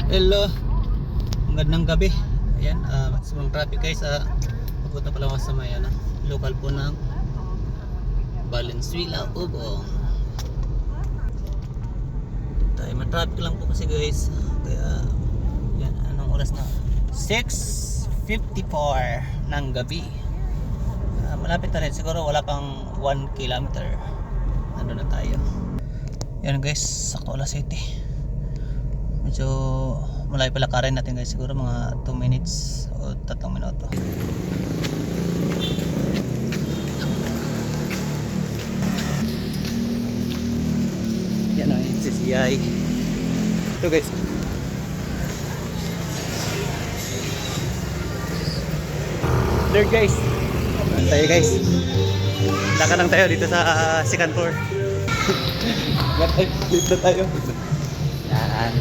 Hello, magandang gabi. Ayan, maximum traffic guys. Papunta pala ako sa may local po ng Valenzuela, Ubong. Tayo traffic lang po kasi guys. Kaya, yan, anong oras na? 6:54 ng gabi. Malapit na rin, siguro wala pang 1 kilometer. Nandun na tayo. Yan guys, sakto alas 7. Medyo malayo pala karin natin guys, siguro mga 2 minutes o 3 minuto. Yan o, yung CCI. Ito guys. There guys. Tayo guys. Laka lang tayo dito sa second floor. Dito tayo. Yan.